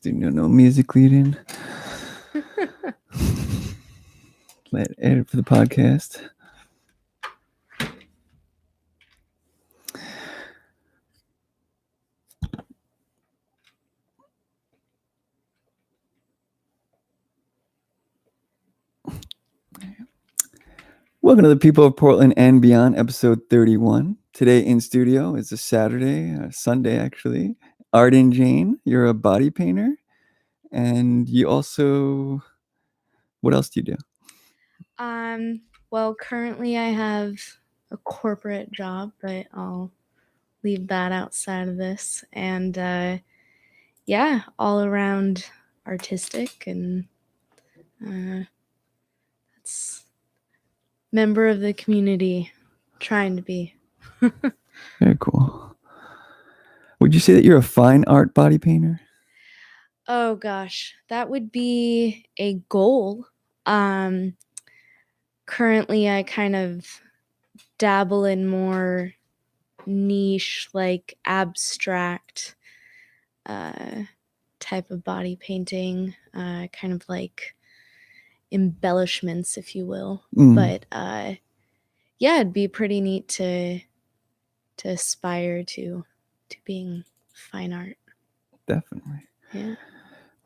do no music lead-in. Let edit for the podcast. Welcome to the People of Portland and Beyond, episode 31. Today in studio is a Sunday actually. Arden Jane, you're a body painter, and you also, what else do you do? Well, currently I have a corporate job, but I'll leave that outside of this. And all around artistic, and that's member of the community, trying to be. Very cool. Would you say that you're a fine art body painter? Oh gosh, that would be a goal. Currently I kind of dabble in more niche, like abstract type of body painting, kind of like embellishments, if you will. But it'd be pretty neat to aspire to being fine art. Definitely. Yeah.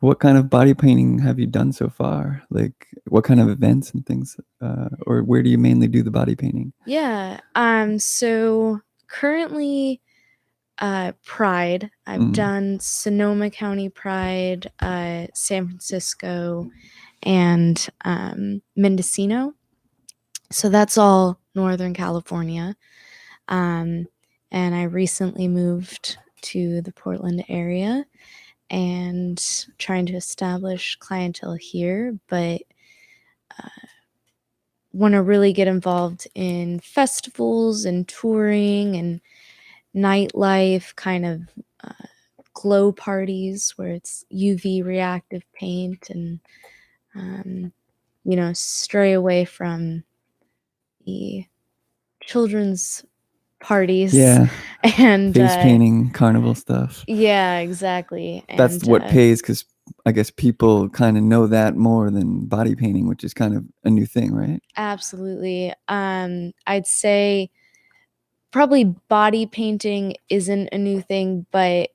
What kind of body painting have you done so far? Like, what kind of events and things, or where do you mainly do the body painting? Yeah. So currently, Pride. I've done Sonoma County Pride, San Francisco, and Mendocino. So that's all Northern California. And I recently moved to the Portland area and trying to establish clientele here, but want to really get involved in festivals and touring and nightlife, kind of glow parties where it's UV reactive paint, and stray away from the children's parties. Yeah. And face painting, carnival stuff. Yeah, exactly. That's what pays, because I guess people kind of know that more than body painting, which is kind of a new thing, right? Absolutely. I'd say probably body painting isn't a new thing, but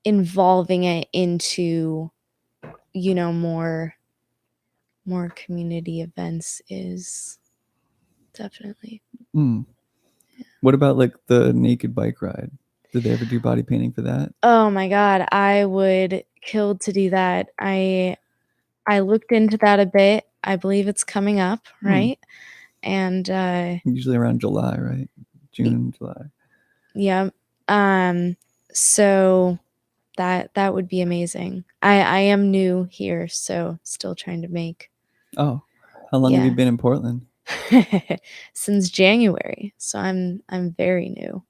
involving it into, more community events is definitely. What about like the naked bike ride? Did they ever do body painting for that? Oh my God, I would kill to do that. I looked into that a bit. I believe it's coming up, right? And usually around July, right? June, July. Yeah. So that would be amazing. I am new here, so still trying to make. Oh, how long have you been in Portland? Since January, so I'm very new.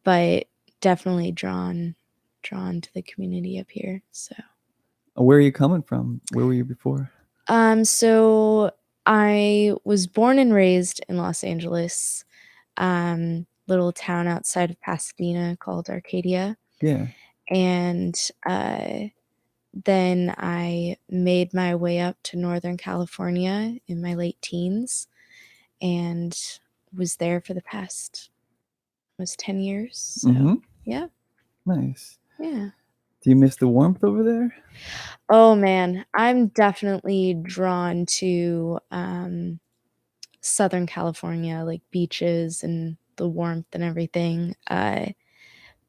But definitely drawn to the community up here. So where are you coming from? Where were you before? So I was born and raised in Los Angeles, little town outside of Pasadena called Arcadia. Yeah. And then I made my way up to Northern California in my late teens and was there for the past almost 10 years. So, yeah. Nice. Yeah. Do you miss the warmth over there? Oh, man. I'm definitely drawn to Southern California, like beaches and the warmth and everything.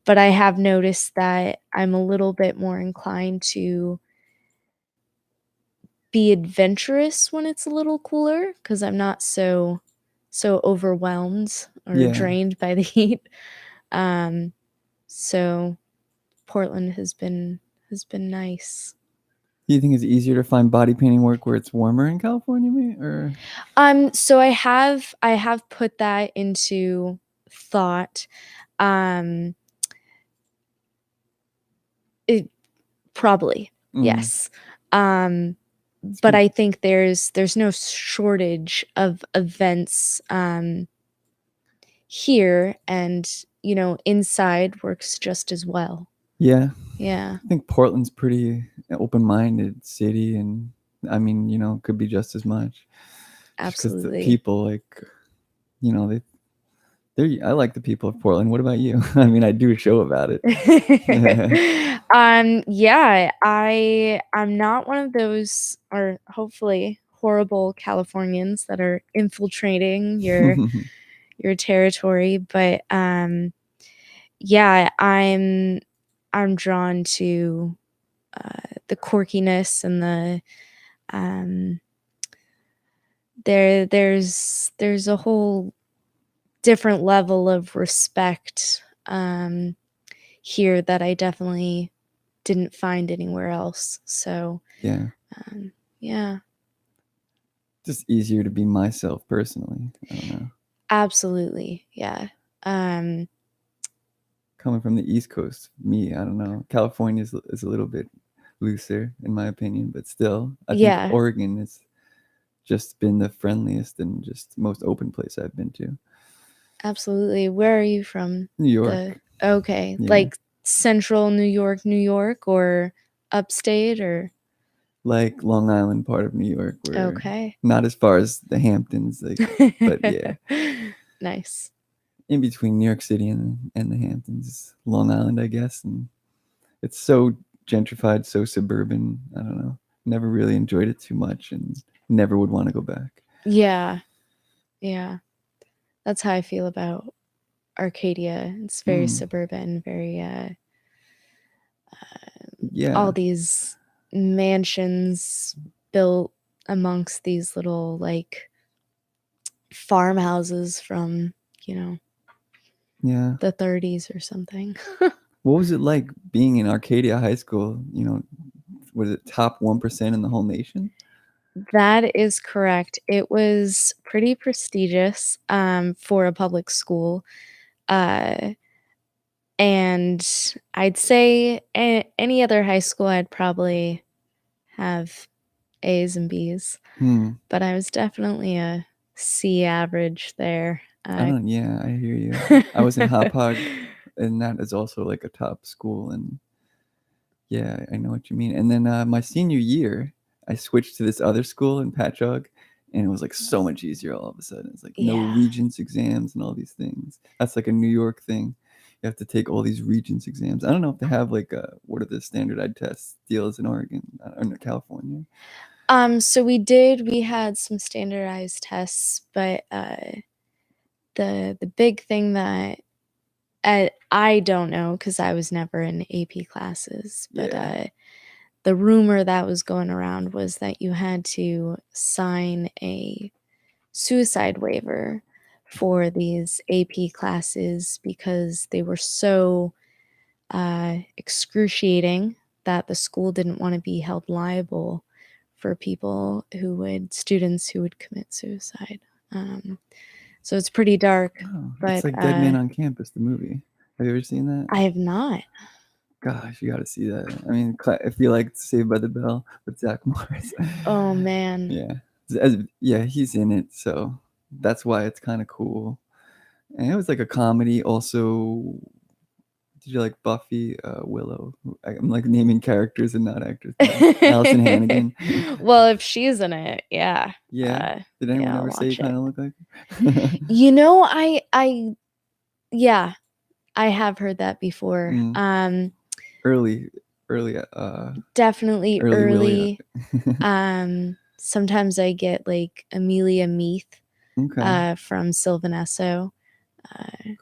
But I have noticed that I'm a little bit more inclined to be adventurous when it's a little cooler, because I'm not so overwhelmed or drained by the heat. So Portland has been nice. Do you think it's easier to find body painting work where it's warmer in California, maybe? Or so I have put that into thought. It probably yes. But I think there's no shortage of events here, and inside works just as well. Yeah. Yeah. I think Portland's pretty open-minded city, and I mean, could be just as much. Just because the Absolutely. people, like, I like the people of Portland. What about you? I mean, I do a show about it. Yeah, I'm not one of those, or hopefully horrible Californians that are infiltrating your territory, but yeah, I'm drawn to the quirkiness and the um there's a whole different level of respect here that I definitely didn't find anywhere else. So Yeah. Yeah. Just easier to be myself personally. I don't know. Absolutely. Yeah. Um Coming from the East Coast, me, I don't know. California is a little bit looser, in my opinion, but still, I think yeah, Oregon has just been the friendliest and just most open place I've been to. absolutely. Where are you from? New York. Okay. Yeah. Like central New York, or upstate, or Like Long Island part of New York, where okay. not as far as the Hamptons, like, but yeah. Nice. In between New York City and the Hamptons, Long Island, I guess. And it's so gentrified, so suburban. I don't know. Never really enjoyed it too much and never would want to go back. Yeah. Yeah. That's how I feel about Arcadia. It's very suburban, very Yeah. all these mansions built amongst these little like farmhouses from, Yeah. the 30s or something. What was it like being in Arcadia High School? Was it top 1% in the whole nation? That is correct. It was pretty prestigious for a public school. Uh, and I'd say any other high school, I'd probably have A's and B's. But I was definitely a C average there. Yeah, I hear you. I was in Hauppauge, and that is also like a top school. And yeah, I know what you mean. And then my senior year, I switched to this other school in Patchogue, and it was like so much easier all of a sudden. It's like no Yeah. Regents exams and all these things. That's like a New York thing. You have to take all these Regents exams. I don't know if they have like what are the standardized tests deals in Oregon or in California. So we had some standardized tests, but the big thing that I don't know, because I was never in AP classes, but Yeah. the rumor that was going around was that you had to sign a suicide waiver for these AP classes because they were so excruciating that the school didn't want to be held liable for students who would commit suicide. So it's pretty dark. Oh, But it's like Dead Man on Campus, the movie. Have you ever seen that? I have not. Gosh, you got to see that. I mean, if you like Saved by the Bell with Zach Morris. Oh man. Yeah. Yeah, he's in it, so that's why it's kind of cool. And it was like a comedy. Also, did you like Buffy, Willow? I'm like naming characters and not actors now. Allison Hannigan. Well, if she's in it, yeah. Yeah. Did anyone yeah, I'll ever say you watch it. kind of look like her? Yeah, I have heard that before. Early, Definitely Willie. early. Sometimes I get like Amelia Meath Okay. from Sylvan Esso.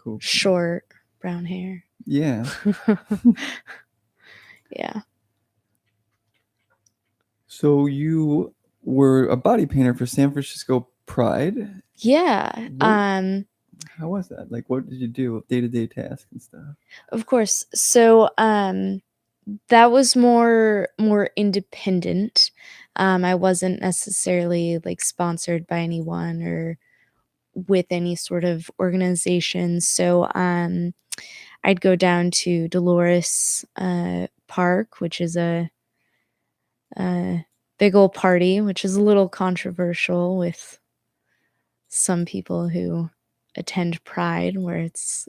Cool. Short brown hair. Yeah. Yeah. So you were a body painter for San Francisco Pride. Yeah. How was that? Like, what did you do? Day-to-day tasks and stuff. Of course. So that was more independent. I wasn't necessarily like sponsored by anyone or with any sort of organization. So I'd go down to Dolores Park, which is a big old party, which is a little controversial with some people who attend Pride, where it's,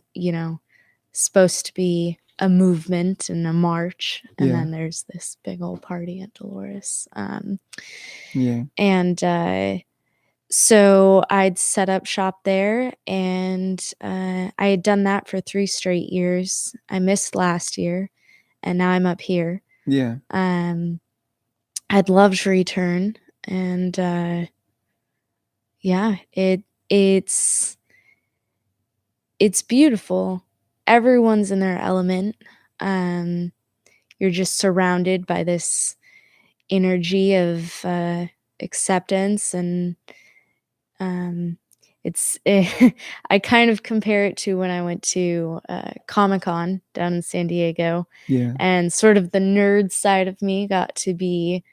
supposed to be a movement and a march, and Yeah. then there's this big old party at Dolores. Yeah. And so I'd set up shop there, and I had done that for 3 straight years. I missed last year, and now I'm up here. Yeah. I'd love to return, and yeah, it's beautiful. Everyone's in their element. You're just surrounded by this energy of acceptance, and it's I kind of compare it to when I went to Comic-Con down in San Diego. Yeah. And sort of the nerd side of me got to be,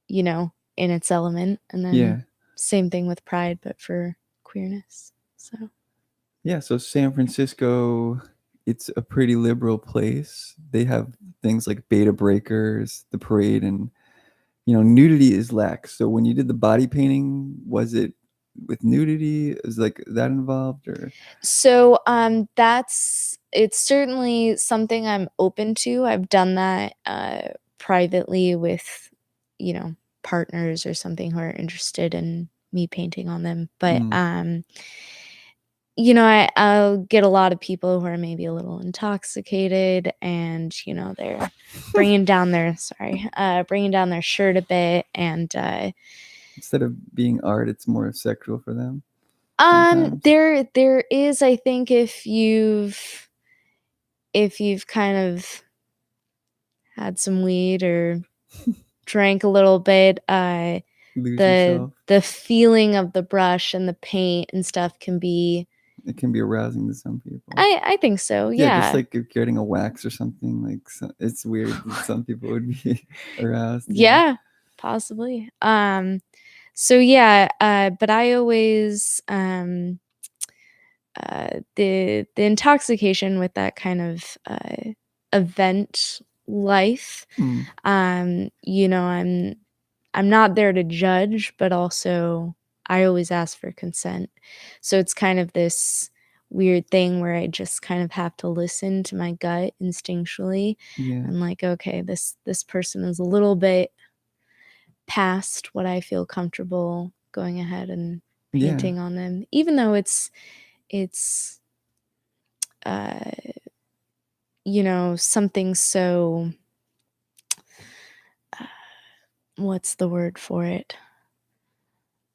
in its element. And then Yeah. same thing with Pride, but for queerness. So Yeah, so San Francisco, it's a pretty liberal place. They have things like beta breakers, the parade, and nudity is lax. So when you did the body painting, was it with nudity? Is like that involved, or? So it's certainly something I'm open to. I've done that privately with, partners or something who are interested in me painting on them. But I'll get a lot of people who are maybe a little intoxicated, and they're bringing down their shirt a bit, and Instead of being art, it's more sexual for them. Sometimes. There is, I think, if you've kind of had some weed or drank a little bit, Lose the yourself. the feeling of the brush and the paint and stuff can be. It can be arousing to some people. I think so. Yeah. Just like if getting a wax or something, like it's weird. Some people would be aroused. Yeah, possibly. So yeah, but I always the intoxication with that kind of event life. I'm not there to judge, but also I always ask for consent. So it's kind of this weird thing where I just kind of have to listen to my gut instinctually. Yeah. I'm like, okay, this person is a little bit past what I feel comfortable going ahead and painting on them, even though it's something so what's the word for it?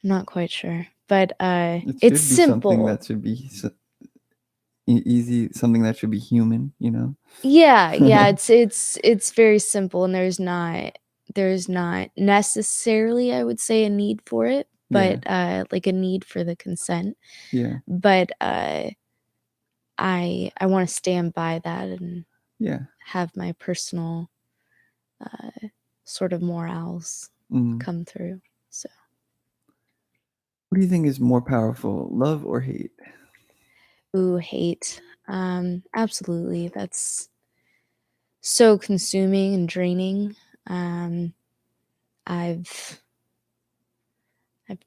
I'm not quite sure, but it's simple. Something that should be easy, something that should be human, Yeah, it's very simple, and there's not necessarily, I would say, a need for it, but like a need for the consent. Yeah. But I want to stand by that and have my personal sort of morals come through. So what do you think is more powerful, love or hate? Ooh, hate. Absolutely. That's so consuming and draining. I've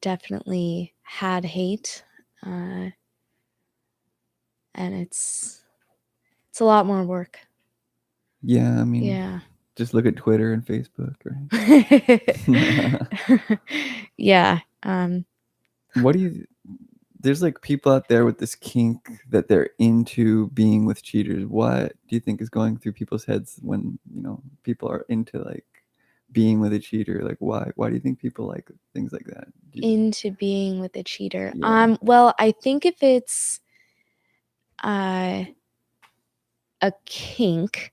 definitely had hate, and it's a lot more work. Yeah, I mean, just look at Twitter and Facebook, right? Yeah. What do you? There's like people out there with this kink that they're into being with cheaters. What do you think is going through people's heads when people are into like being with a cheater? Like why do you think people like things like that? Into being with a cheater? Well, I think if it's a kink,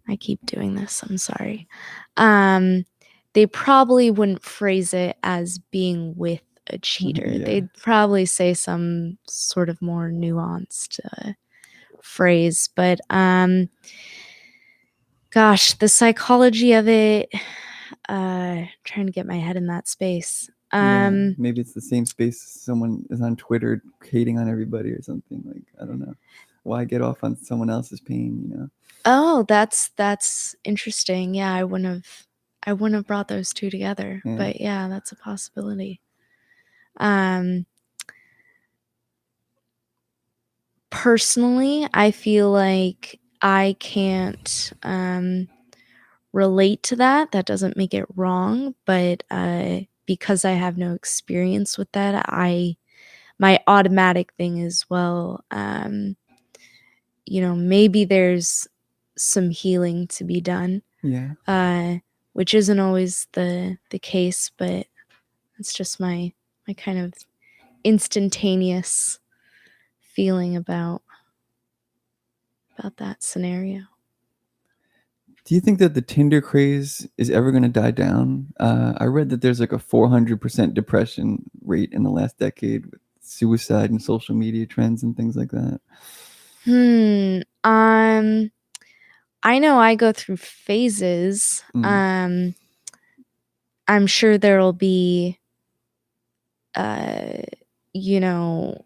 I keep doing this, I'm sorry. They probably wouldn't phrase it as being with a cheater. They'd probably say some sort of more nuanced phrase, but gosh, the psychology of it, trying to get my head in that space. Maybe it's the same space someone is on Twitter hating on everybody or something. Like, I don't know. Why get off on someone else's pain, Oh, that's interesting. Yeah, I wouldn't have brought those two together. But yeah, that's a possibility. personally, I feel like I can't relate to that. That doesn't make it wrong, but because I have no experience with that, my automatic thing is, well, maybe there's some healing to be done. Yeah. Which isn't always the case, but it's just my kind of instantaneous feeling about that scenario. Do you think that the Tinder craze is ever going to die down? I read that there's like a 400% depression rate in the last decade with suicide and social media trends and things like that. I know I go through phases. Mm. I'm sure there'll be, you know,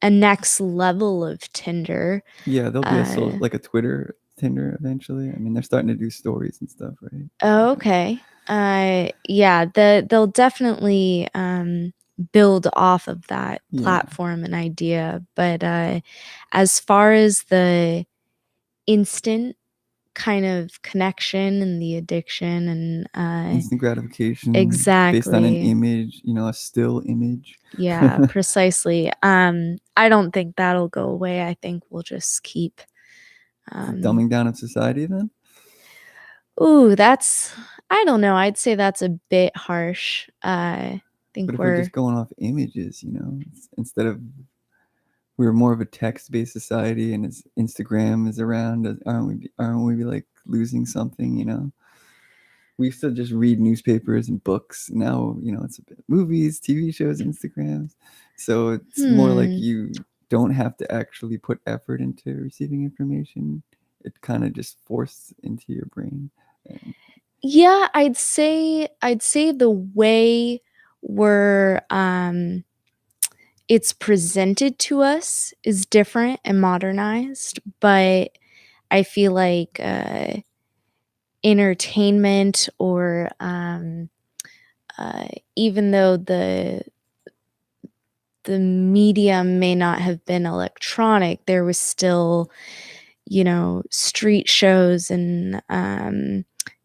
a next level of Tinder. Yeah, there'll be like a Twitter Tinder eventually. I mean, they're starting to do stories and stuff, right? Oh, okay. Yeah, they'll definitely build off of that Yeah. platform and idea, but as far as the instant kind of connection and the addiction and Instant gratification based on an exactly. image, a still image. Yeah, precisely. I don't think that'll go away. I think we'll just keep Dumbing down of society then? Ooh, I don't know. I'd say that's a bit harsh. I think But if we're just going off images, instead of we're more of a text-based society, and as Instagram is around, aren't we like losing something? We used to just read newspapers and books. Now, it's a bit movies, TV shows, Instagrams. So it's more like you don't have to actually put effort into receiving information. It kind of just forced into your brain. Yeah, I'd say the way we're it's presented to us is different and modernized, but I feel like entertainment or even though the medium may not have been electronic, there was still, street shows and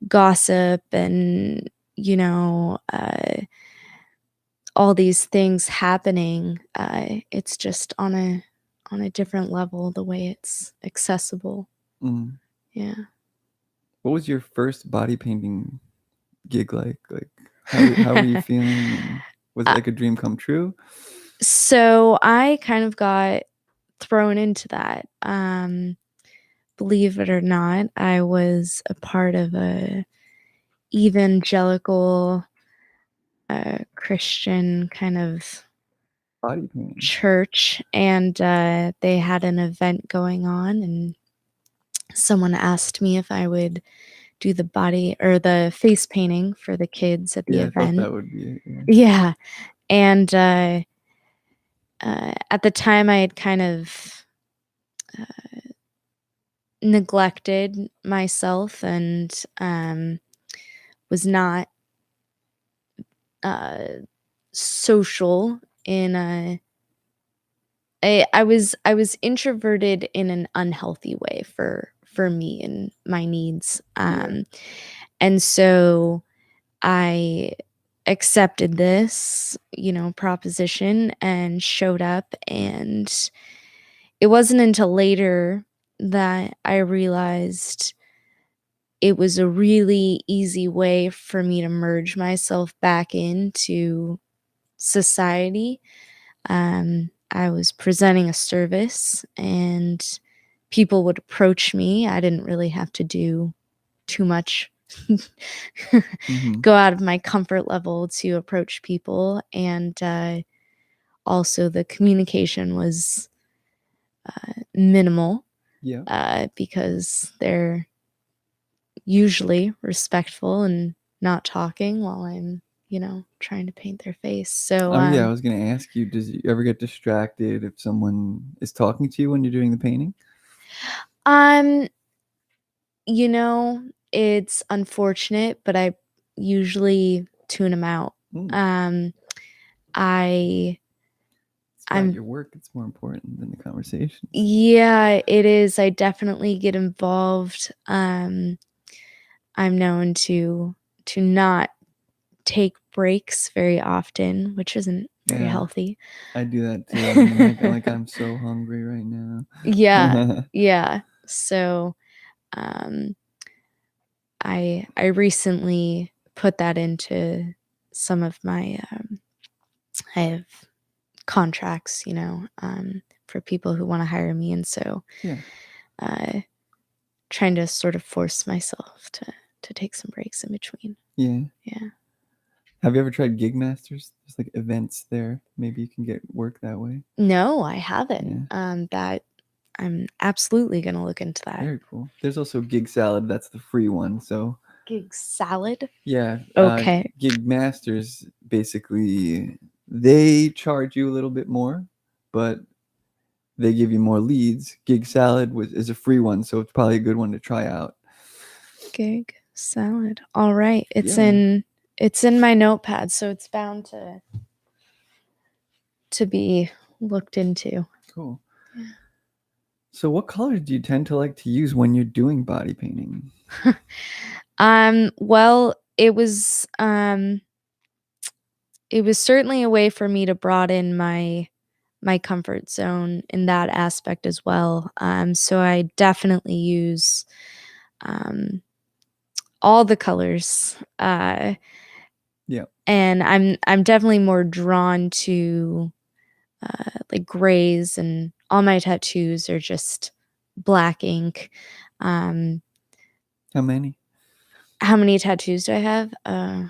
gossip and, all these things happening. It's just on a different level, the way it's accessible. Mm. Yeah. What was your first body painting gig like? Like, how were you feeling? And was it like a dream come true? So I kind of got thrown into that. Believe it or not, I was a part of a evangelical Christian kind of Body painting. church, and they had an event going on, and someone asked me if I would do the body or the face painting for the kids at the Yeah, I thought event. that would be it. Yeah. And at the time, I had kind of neglected myself and was not social in I was introverted in an unhealthy way for me and my needs. And so I accepted this, proposition and showed up, and it wasn't until later that I realized it was a really easy way for me to merge myself back into society. I was presenting a service and people would approach me. I didn't really have to do too much, go out of my comfort level to approach people. And also, the communication was minimal. Yeah. Because they're usually respectful and not talking while I'm, trying to paint their face. So, Yeah, I was going to ask you, does you ever get distracted if someone is talking to you when you're doing the painting? um, it's unfortunate, but I usually tune them out. Mm. I about your work. It's more important than the conversations. Yeah, it is. I definitely get involved. I'm known to not take breaks very often, which isn't very healthy. I do that too. I mean, like I'm so hungry right now. Yeah. So, I recently put that into some of my, I have contracts, for people who want to hire me. And so, trying to sort of force myself to take some breaks in between. Yeah. Yeah. Have you ever tried Gig Masters? There's like events there. Maybe you can get work that way. No, I haven't. That I'm absolutely gonna look into that. Very cool. There's also Gig Salad. That's the free one. So Gig Salad? yeah. Okay. Gig Masters, basically, they charge you a little bit more, but they give you more leads. Gig Salad is a free one, so it's probably a good one to try out. Gig Salad. All right. It's in my notepad, so it's bound to be looked into. Cool. Yeah. So what colors do you tend to like to use when you're doing body painting? Well, it was certainly a way for me to broaden my comfort zone in that aspect as well. So I definitely use all the colors. Yeah. And I'm definitely more drawn to like grays, and all my tattoos are just black ink. How many? How many tattoos do I have? I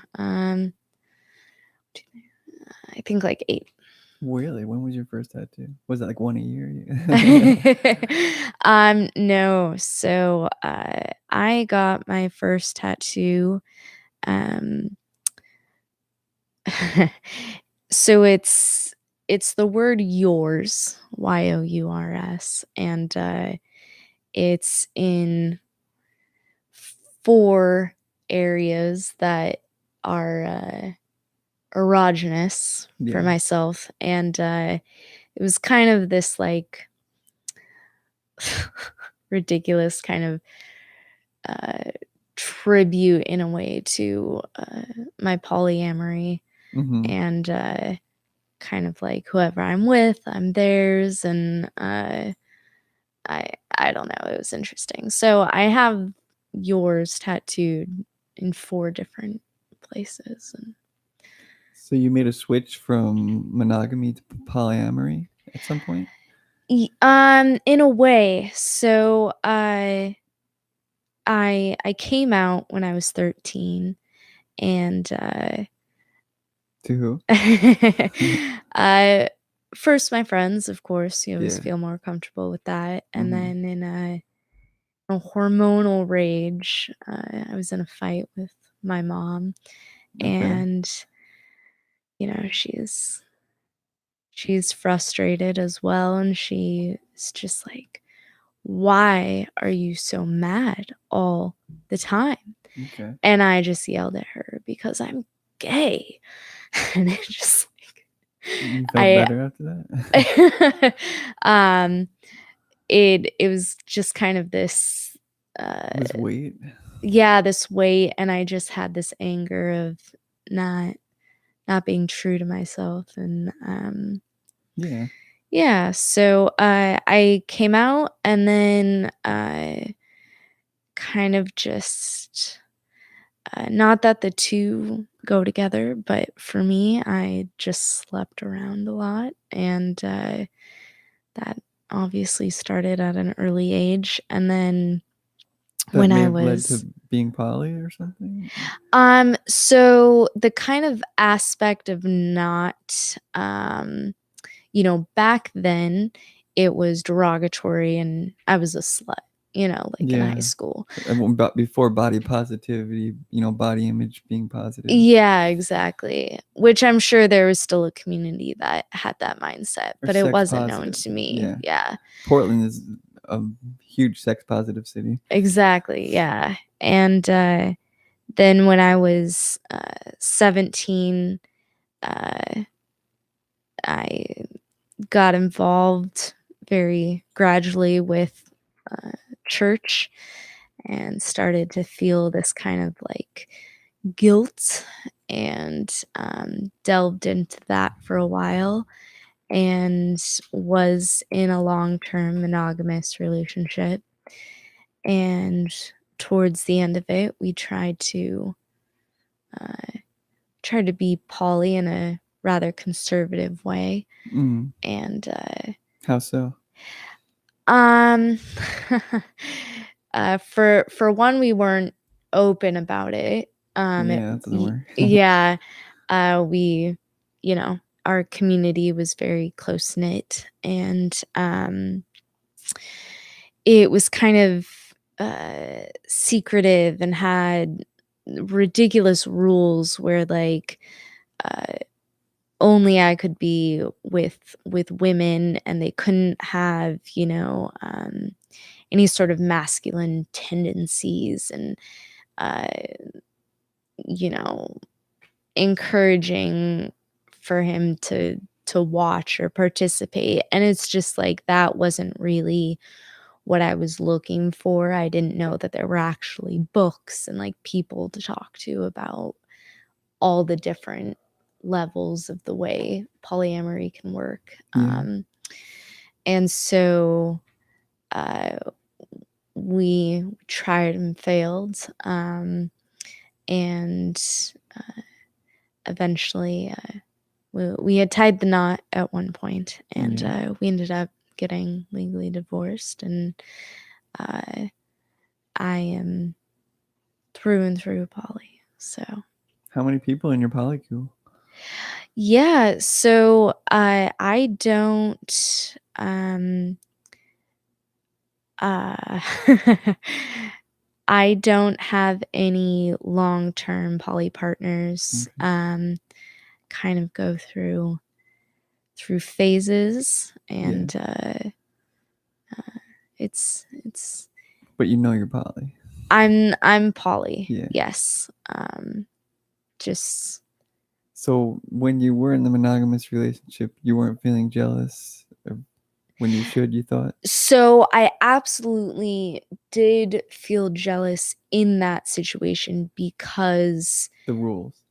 think like 8. Really? When was your first tattoo? Was it like one a year? No. So I got my first tattoo. So it's the word yours, yours, and it's in 4 areas that are erogenous for myself, and it was kind of this like ridiculous kind of tribute in a way to my polyamory, and kind of like whoever I'm with, I'm theirs, and I don't know, it was interesting. So I have yours tattooed in 4 different places. And so you made a switch from monogamy to polyamory at some point? In a way. So I came out when I was 13, and to who? First my friends, of course. You always feel more comfortable with that. And then in a hormonal rage, I was in a fight with my mom, and she's frustrated as well, and she's just like, why are you so mad all the time? Okay. And I just yelled at her because I'm gay. And it just like, you felt better after that? It was just kind of this weight. Yeah, this weight, and I just had this anger of not being true to myself, and yeah, so I came out, and then I kind of just not that the two go together, but for me, I just slept around a lot, and that obviously started at an early age, and then when I led to being poly or something? So the kind of aspect of not, back then it was derogatory, and I was a slut, in high school. Before body positivity, body image being positive. Yeah, exactly. Which I'm sure there was still a community that had that mindset, but it wasn't known to me. Yeah. Portland is a huge sex positive city. Exactly. Yeah. And then when I was 17, I got involved very gradually with church and started to feel this kind of like guilt and delved into that for a while and was in a long-term monogamous relationship. And towards the end of it, we tried to be poly in a rather conservative way. And how so? For one, we weren't open about it. Yeah, that doesn't work. Yeah, we, our community was very close knit, and it was kind of secretive and had ridiculous rules where like only I could be with women, and they couldn't have any sort of masculine tendencies, and uh, encouraging for him to watch or participate. And it's just like that wasn't really what I was looking for. I didn't know that there were actually books and like people to talk to about all the different levels of the way polyamory can work. And so we tried and failed. And eventually we had tied the knot at one point, and we ended up getting legally divorced. And I am through and through poly. So how many people in your polycule? Yeah, so I don't I don't have any long-term poly partners. Kind of go through phases, and it's But you know you're poly. I'm poly. Yeah. Yes. Just So when you were in the monogamous relationship, you weren't feeling jealous of when you should, you thought? So I absolutely did feel jealous in that situation because The rules.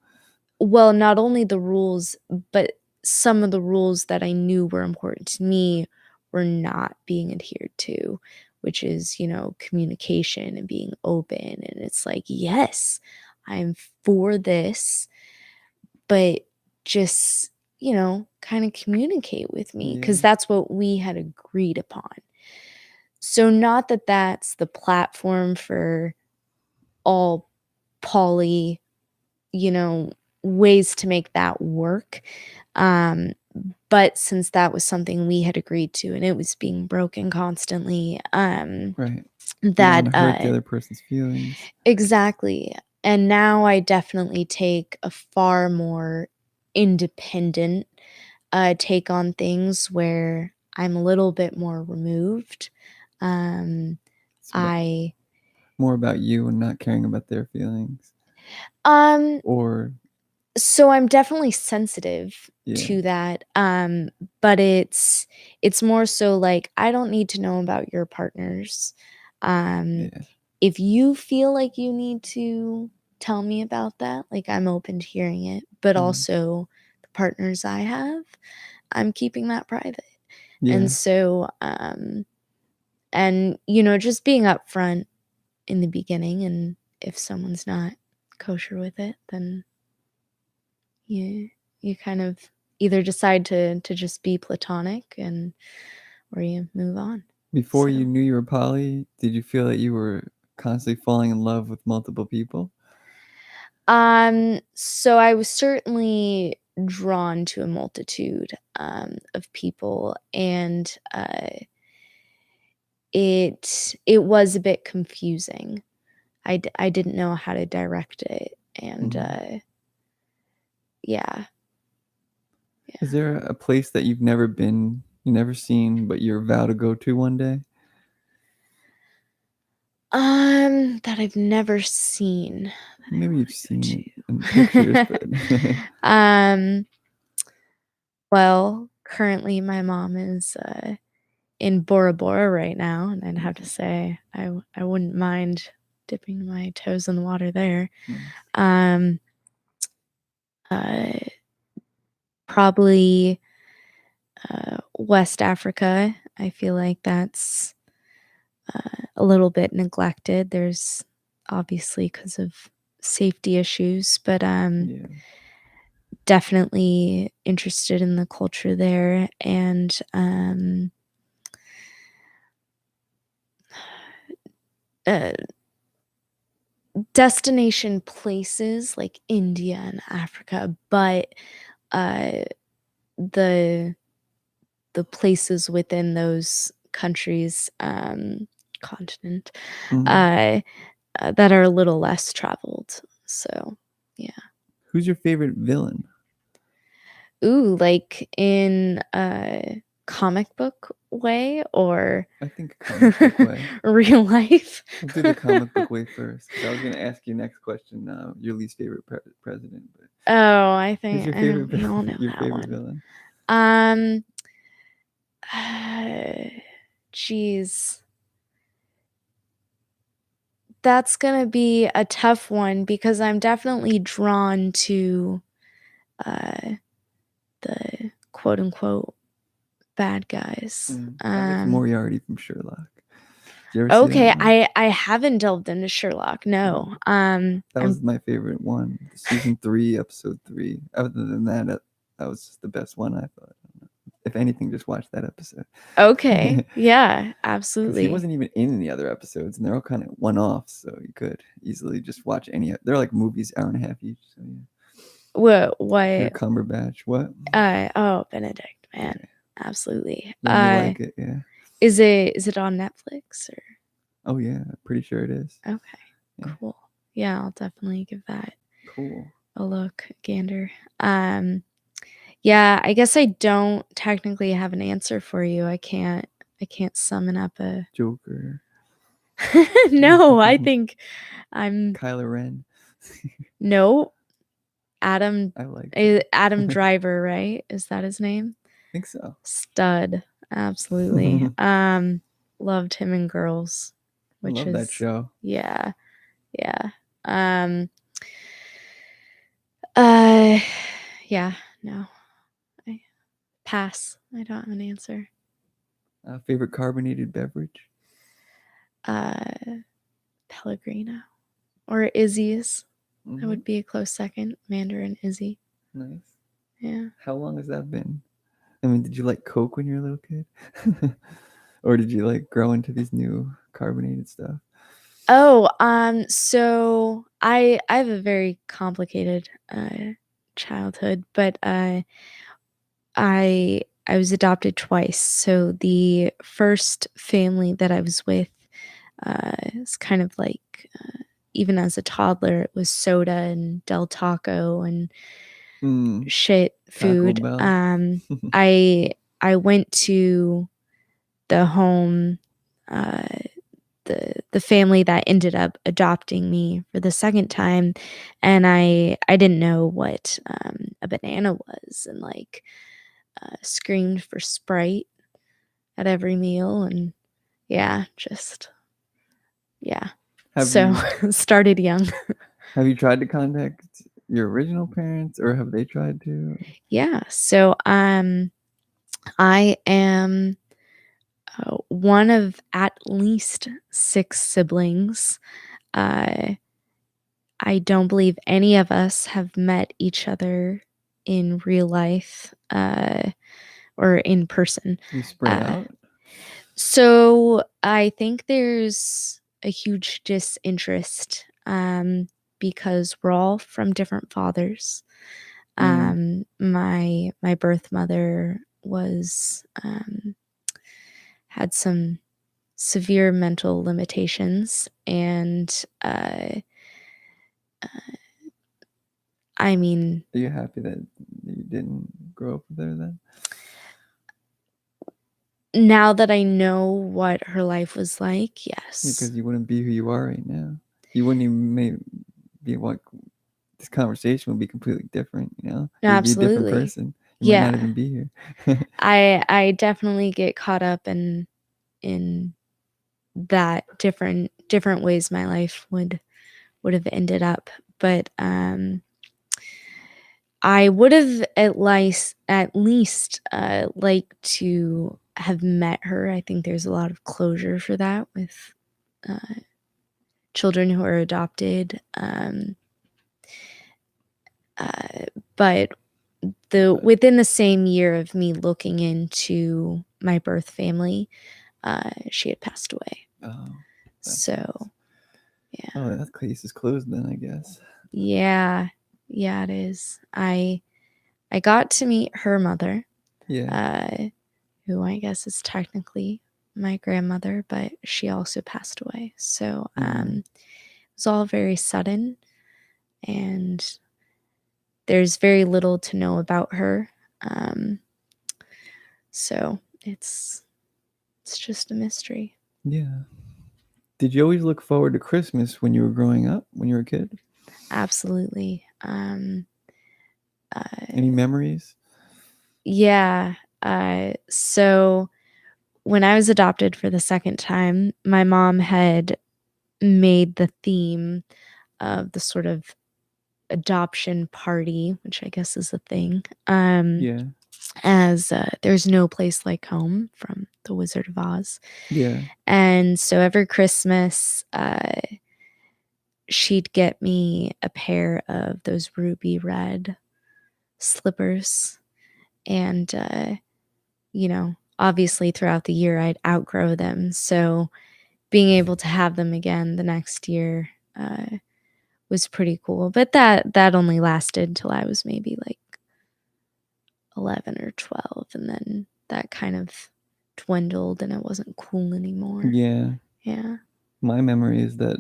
well, not only the rules, but some of the rules that I knew were important to me were not being adhered to, which is, communication and being open. And it's like, yes, I'm for this, but just, kind of communicate with me, because that's what we had agreed upon. So not that that's the platform for all poly, ways to make that work. But since that was something we had agreed to and it was being broken constantly, right. that you don't hurt the other person's feelings. Exactly. And now I definitely take a far more independent take on things, where I'm a little bit more removed. More about you and not caring about their feelings. Or So I'm definitely sensitive to that. But it's more so like, I don't need to know about your partners. If you feel like you need to tell me about that, like, I'm open to hearing it. But also the partners I have, I'm keeping that private. And so and just being upfront in the beginning, and if someone's not kosher with it, then you kind of either decide to just be platonic, or you move on. Before you knew you were poly, did you feel that you were constantly falling in love with multiple people? So I was certainly drawn to a multitude of people, and it was a bit confusing. I didn't know how to direct it, and yeah. Is there a place that you've never been, you never seen, but you're vowed to go to one day? That I've never seen. Maybe you've seen it in pictures, but Well, currently my mom is in Bora Bora right now, and I'd have to say I wouldn't mind dipping my toes in the water there. Nice. Probably West Africa. I feel like that's a little bit neglected. There's obviously because of safety issues, but Yeah. definitely interested in the culture there. And destination places like India and Africa, but the places within those countries, continent, Mhm. that are a little less traveled. So, yeah. Who's your favorite villain? Ooh, like in a comic book way or I think comic book way. real life? We'll do the comic book way first, because I was gonna ask you next question. Your least favorite president, but Oh, I who's think your I favorite think we all know your that favorite one. villain? Um, geez. That's gonna be a tough one because I'm definitely drawn to uh, the quote unquote bad guys. I like Moriarty from Sherlock. Did you ever see that Okay, one? I haven't delved into Sherlock. No. That I'm was my favorite one. Season 3, episode 3. Other than that, that was the best one, I thought. If anything, just watch that episode. okay. Yeah, Because he absolutely. wasn't even in the other episodes, and they're all kind of one-offs, so you could easily just watch any. They're like movies, hour and a half each. So yeah. Peter What? Cumberbatch. What? Oh, Benedict, man, Yeah. absolutely. Then you like it, yeah. Is it on Netflix or? Oh yeah, pretty sure it is. Okay, Yeah. cool. Yeah, I'll definitely give that Cool. a look, gander. Yeah, I guess I don't technically have an answer for you. I can't summon up a Joker. No, I think I'm Kylo Ren. no, Adam I liked him. Adam Driver, right? Is that his name? I think so. Stud. Absolutely. Loved him in Girls, I which love that is show. yeah. Yeah. Um uh yeah, no. I pass. I don't have an answer. Favorite carbonated beverage? Uh Pellegrino or Izzy's. That Mm-hmm. would be a close second. Mandarin Izzy. Nice. Yeah. How long has that been? I mean, did you like Coke when you were a little kid? Or did you like grow into these new carbonated stuff? Oh, so I have a very complicated childhood, but I was adopted twice. So the first family that I was with is kind of like even as a toddler, it was soda and Del Taco and shit Taco food. Bell. I went to the home, uh, the family that ended up adopting me for the second time, and I didn't know what a banana was, and like screamed for Sprite at every meal, and yeah, just yeah. Have So you started young. have you tried to contact your original parents, or have they tried to? Yeah. So I am one of at least 6 siblings. Uh, I don't believe any of us have met each other in real life or in person. You spread Uh, out? so I think there's a huge disinterest because we're all from different fathers. My birth mother was had some severe mental limitations, and I mean, Are you happy that you didn't grow up with her then? now that I know what her life was like, yes. Because you wouldn't be who you are right now. You wouldn't even be what this conversation would be completely different. You'd be a different Absolutely. person. You might not Yeah. even be here. I definitely get caught up in that different ways my life would have ended up. But I would have at least liked to have met her. I think there's a lot of closure for that with children who are adopted. But within the same year of me looking into my birth family, she had passed away. Oh, So, yeah. Oh, that case is closed then, I guess. Yeah, it is. I got to meet her mother. Yeah. Who I guess is technically my grandmother, but she also passed away. So it was all very sudden, and there's very little to know about her. So it's just a mystery. Yeah. Did you always look forward to Christmas when you were growing up, when you were a kid? Absolutely. Any memories? Yeah. So when I was adopted for the second time, my mom had made the theme of the sort of adoption party, which I guess is a thing, Yeah. as There's No Place Like Home from The Wizard of Oz. Yeah. And so every Christmas, she'd get me a pair of those ruby red slippers. And, obviously throughout the year, I'd outgrow them. So being able to have them again the next year was pretty cool. But that only lasted till I was maybe like 11 or 12, and then that kind of dwindled and it wasn't cool anymore. Yeah. Yeah. My memory is that,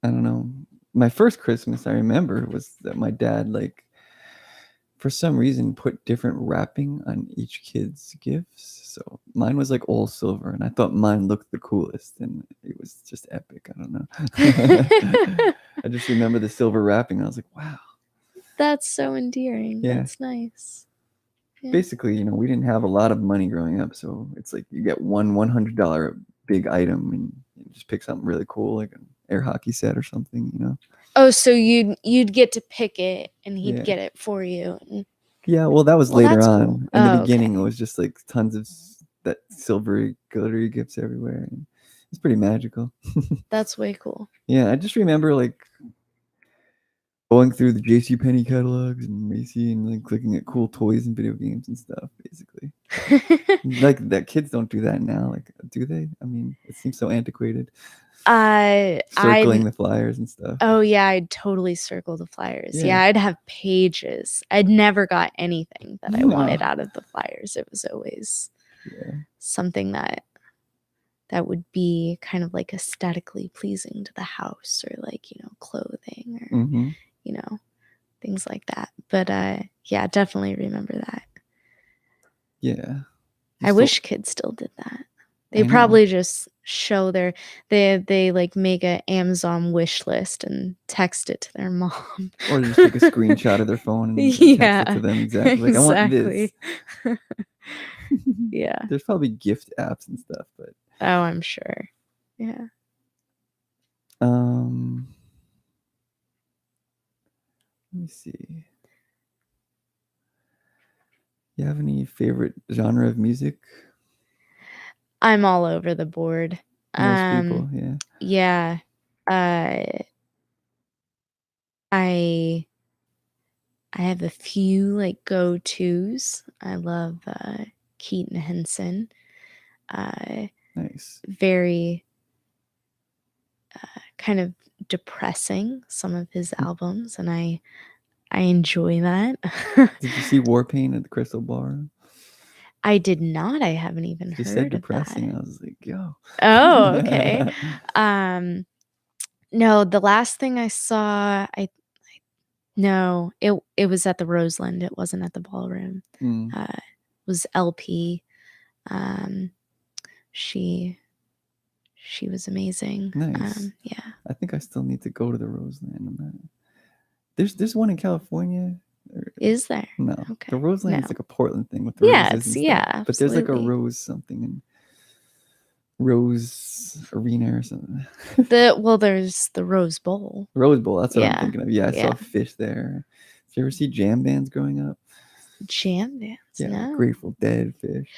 I don't know, my first Christmas I remember was that my dad, like, for some reason, put different wrapping on each kid's gifts. So mine was like all silver, and I thought mine looked the coolest, and it was just epic. I don't know. I just remember the silver wrapping. I was like, wow. That's so endearing. Yeah. That's nice. Yeah. Basically, we didn't have a lot of money growing up, so it's like you get one $100 big item, and you just pick something really cool, like an air hockey set or something. Oh, so you'd get to pick it and he'd Yeah. get it for you. Yeah, well, that was Well, later that's on. cool. In the Oh, beginning, okay. it was just like tons of that silvery, glittery gifts everywhere. And it's pretty magical. That's way cool. Yeah, I just remember like going through the JCPenney catalogs and Macy and like looking at cool toys and video games and stuff, basically. Like that kids don't do that now. Like, do they? I mean, it seems so antiquated. Circling the flyers and stuff. Oh yeah, I'd totally circle the flyers. Yeah, I'd have pages. I'd never got anything that I wanted out of the flyers. It was always something that would be kind of like aesthetically pleasing to the house, or like, clothing, or things like that. But yeah, definitely remember that. Yeah. I wish kids still did that. They probably just show they like make an Amazon wish list and text it to their mom. Or just take a screenshot of their phone and text it to them exactly. Like, I want this. Yeah. There's probably gift apps and stuff, but oh, I'm sure. Yeah. Let me see. You have any favorite genre of music? I'm all over the board. Most people, yeah. Yeah. I have a few like go-tos. I love Keaton Henson. Nice. Very kind of depressing, some of his albums, and I enjoy that. Did you see Warpaint at the Crystal Ballroom? I did not. I haven't even Just said heard of depressing. that. I was like, yo. Oh, okay. No, the last thing I saw, no, it was at the Roseland. It wasn't at the ballroom. It was LP. She was amazing. Nice. Yeah. I think I still need to go to the Roseland. There's one in California. Is there? No. Okay. The Roseland No. is like a Portland thing with the Yeah, roses and stuff. yeah, But there's like a absolutely. rose something in Rose Arena or something. There's the Rose Bowl. Rose Bowl, that's what I'm Yeah. thinking of. Yeah, I saw Yeah. fish there. Did you ever see jam bands growing up? Jam bands? Yeah, like No. Grateful Dead, Fish.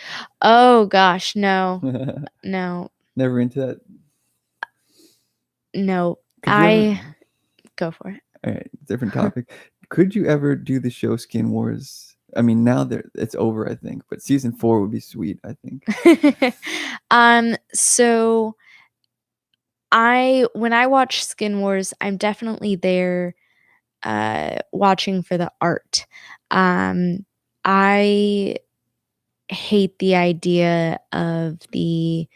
Oh gosh, no. No. Never into that? No. Could you ever? Go for it. All right, different topic. Could you ever do the show Skin Wars? I mean, now it's over, I think, but season 4 would be sweet, I think. So when I watch Skin Wars, I'm definitely there watching for the art. I hate the idea of the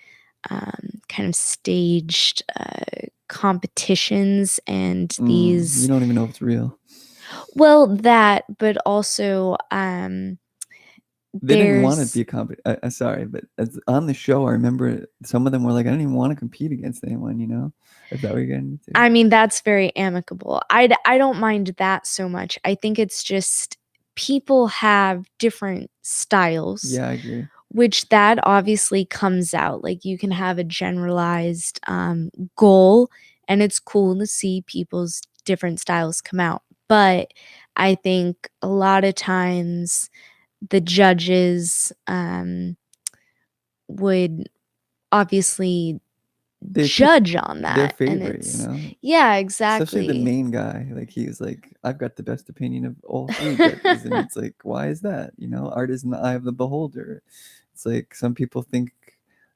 kind of staged competitions and You these. don't even know if it's real. Well, that, but also They didn't want it to there's. be a competition. Sorry, but on the show, I remember some of them were like, I didn't even want to compete against anyone, you know? Is that what you're getting into? I mean, that's very amicable. I don't mind that so much. I think it's just people have different styles. Yeah, I agree. Which that obviously comes out. Like you can have a generalized goal, and it's cool to see people's different styles come out. But I think a lot of times the judges would obviously They pick judge on their that, and favorite, it's yeah, exactly. Especially the main guy. Like he's like, I've got the best opinion of all 3 judges, and it's like, why is that? Art is in the eye of the beholder. It's like some people think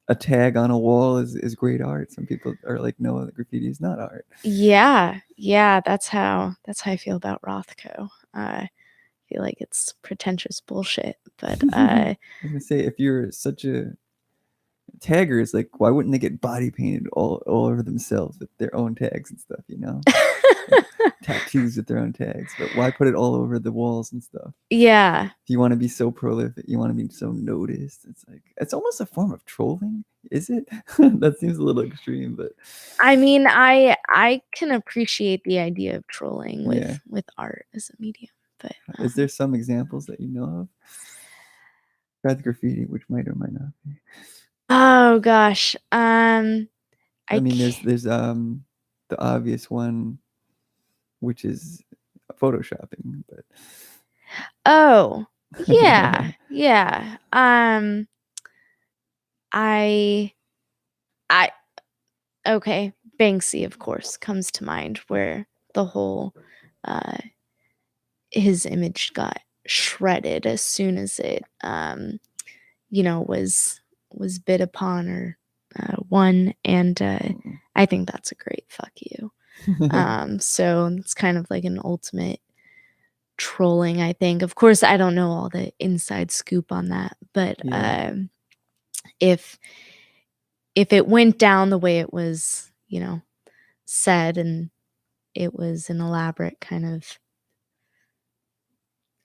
a tag on a wall is great art. Some people are like, no, the graffiti is not art. Yeah, that's how I feel about Rothko. I feel like it's pretentious bullshit, but I was gonna say, if you're such a tagger, is like, why wouldn't they get body painted all over themselves with their own tags and stuff? Like, tattoos with their own tags, but why put it all over the walls and stuff? Yeah. If you want to be so prolific, you want to be so noticed. It's like it's almost a form of trolling, is it? That seems a little extreme, but I mean, I can appreciate the idea of trolling yeah. with art as a medium, but Is there some examples that you know of? Besides graffiti, which might or might not be. oh gosh, I mean, there's the obvious one, which is photoshopping, but oh yeah, yeah. I okay, Banksy, of course, comes to mind, where the whole his image got shredded as soon as it was bid upon or won, and I think that's a great fuck you. So it's kind of like an ultimate trolling, I think. Of course, I don't know all the inside scoop on that, but yeah. If it went down the way it was, said, and it was an elaborate kind of,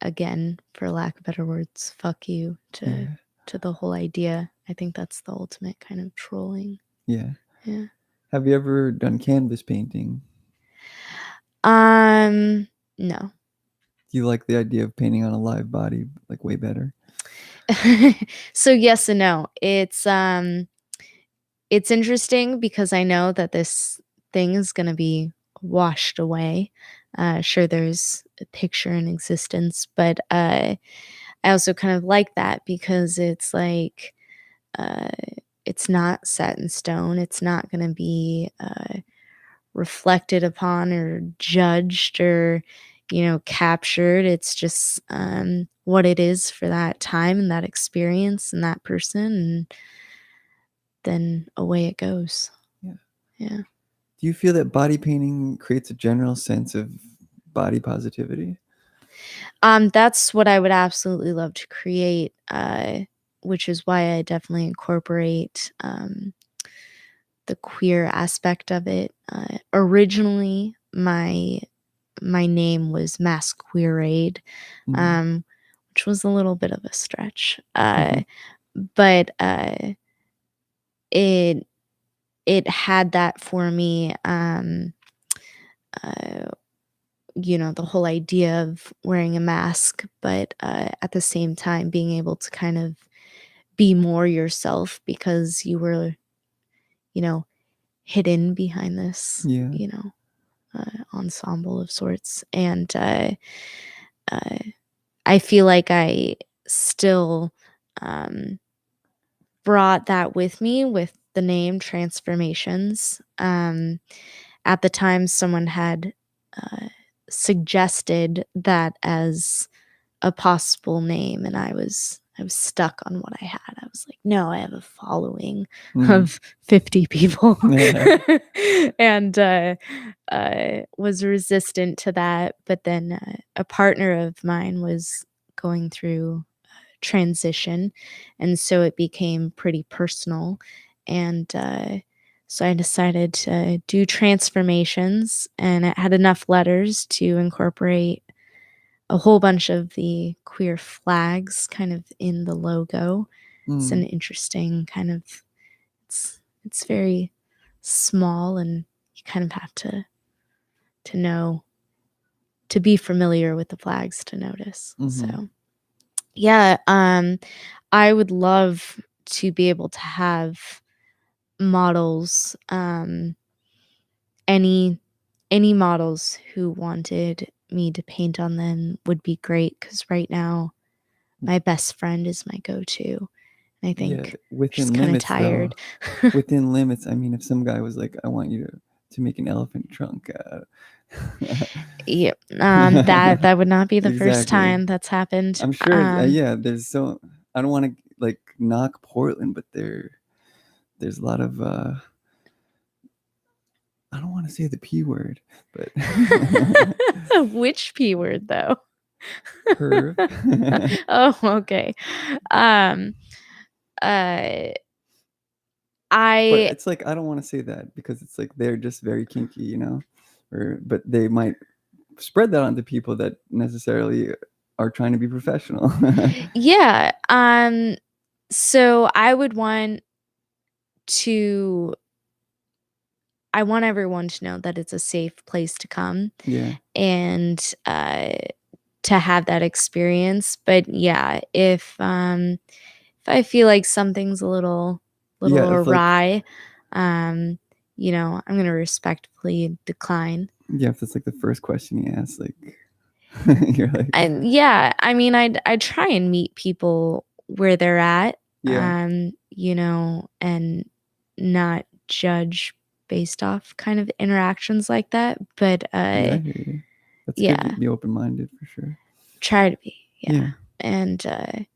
again, for lack of better words, fuck you to the whole idea. I think that's the ultimate kind of trolling. Yeah. Yeah. Have you ever done canvas painting? No. Do you like the idea of painting on a live body like way better? So yes and no. It's interesting because I know that this thing is going to be washed away. Sure, there's a picture in existence, but I also kind of like that because it's like uh, it's not set in stone. It's not going to be reflected upon or judged or captured. It's just what it is for that time and that experience and that person, and then away it goes. Yeah. Do you feel that body painting creates a general sense of body positivity? That's what I would absolutely love to create, which is why I definitely incorporate the queer aspect of it. Originally, my name was Mass Queerade, which was a little bit of a stretch, but it had that for me. the whole idea of wearing a mask, but at the same time being able to kind of be more yourself because you were, hidden behind this, ensemble of sorts. And I feel like I still brought that with me with the name Transformations. At the time, someone had suggested that as a possible name, and I was stuck on what I had. I was like, no, I have a following of 50 people. And was resistant to that. But then a partner of mine was going through transition, and so it became pretty personal. And so I decided to do Transformations, and it had enough letters to incorporate a whole bunch of the queer flags kind of in the logo. It's an interesting kind of, it's very small, and you kind of have to know, to be familiar with the flags to notice. So yeah, I would love to be able to have models, any models who wanted me to paint on them would be great, because right now my best friend is my go-to. And I think within she's kind of limits, tired. though. Within limits, I mean, if some guy was like, I want you to make an elephant trunk. Yep. That would not be the first Exactly. time that's happened. I'm sure. Yeah, there's so. I don't want to like knock Portland, but there's a lot of. I don't want to say the P word, but Which P word though? perv. Oh, okay. But it's like I don't want to say that because it's like they're just very kinky, you know, but they might spread that onto people that necessarily are trying to be professional. Yeah. So I would want to. I want everyone to know that it's a safe place to come. Yeah. And to have that experience. But yeah, if I feel like something's a little awry, I'm gonna respectfully decline. Yeah, if that's like the first question you ask, like you're like, And yeah, I mean, I try and meet people where they're at, and not judge based off kind of interactions like that. But yeah, I hear you. That's good to be open-minded for sure. Try to be, yeah. And but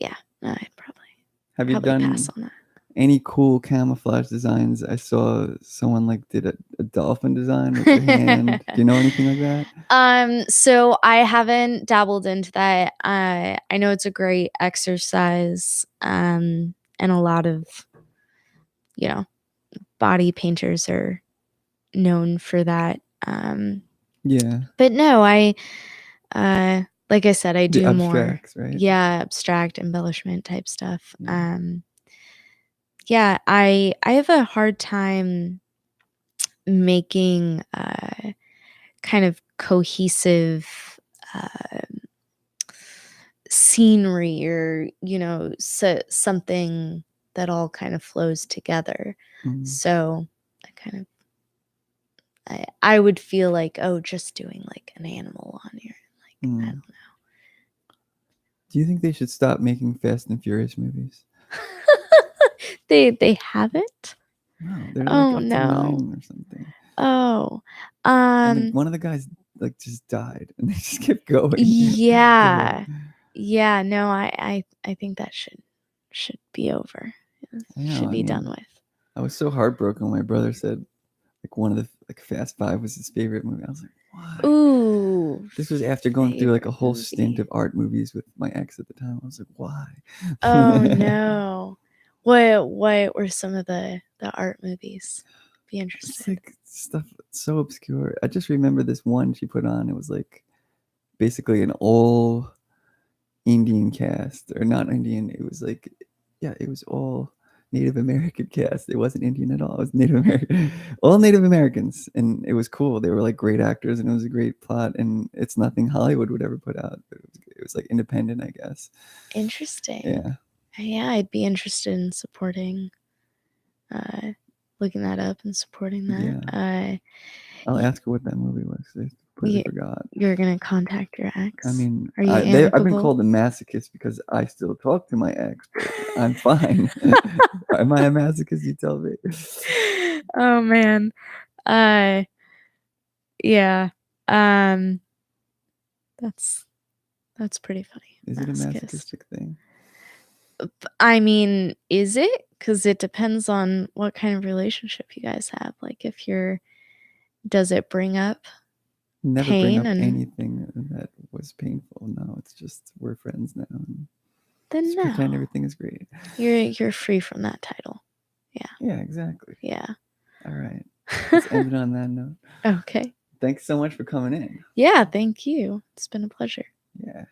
yeah, I'd probably pass on that. Any cool camouflage designs? I saw someone like did a dolphin design with their hand. Do you know anything like that? So I haven't dabbled into that. I know it's a great exercise, and a lot of body painters are known for that. Yeah. But no, I like I said, I do more, right? Yeah, abstract embellishment type stuff. Yeah, I have a hard time making kind of cohesive scenery, or something that all kind of flows together. So I would feel like, oh, just doing like an animal on here, like I don't know. Do you think they should stop making Fast and Furious movies? They haven't? No, they're like Oh up to no. 9 or something. Oh. And one of the guys like just died, and they just kept going. Yeah. Yeah, no, I think that should be over. Should be done with. I was so heartbroken when my brother said like one of the like Fast Five was his favorite movie. I was like, why? Ooh. This was after going through like a whole stint of art movies with my ex at the time. I was like, why? Oh no. What were some of the art movies? Be interested. It's like stuff so obscure. I just remember this one she put on. It was like basically an all Indian cast, or not Indian. It was like, yeah, it was all Native American cast. It wasn't Indian at all. It was Native American, all Native Americans, and it was cool. They were like great actors, and it was a great plot. And it's nothing Hollywood would ever put out. It was like independent, I guess. Interesting. Yeah, I'd be interested in supporting, looking that up and supporting that. Yeah. I'll ask her what that movie was. I completely forgot. You're gonna contact your ex? I mean, are you I've been called a masochist because I still talk to my ex, but I'm fine. Am I a masochist? You tell me. Oh man. Yeah. That's pretty funny. Is it a masochistic thing? I mean, is it? Because it depends on what kind of relationship you guys have. Like, does it bring up Never pain bring up and anything that was painful. No, it's just we're friends now. then just no. pretend everything is great. You're free from that title. Yeah. Yeah, exactly. Yeah. All right. Let's end it on that note. Okay. Thanks so much for coming in. Yeah, thank you. It's been a pleasure. Yeah.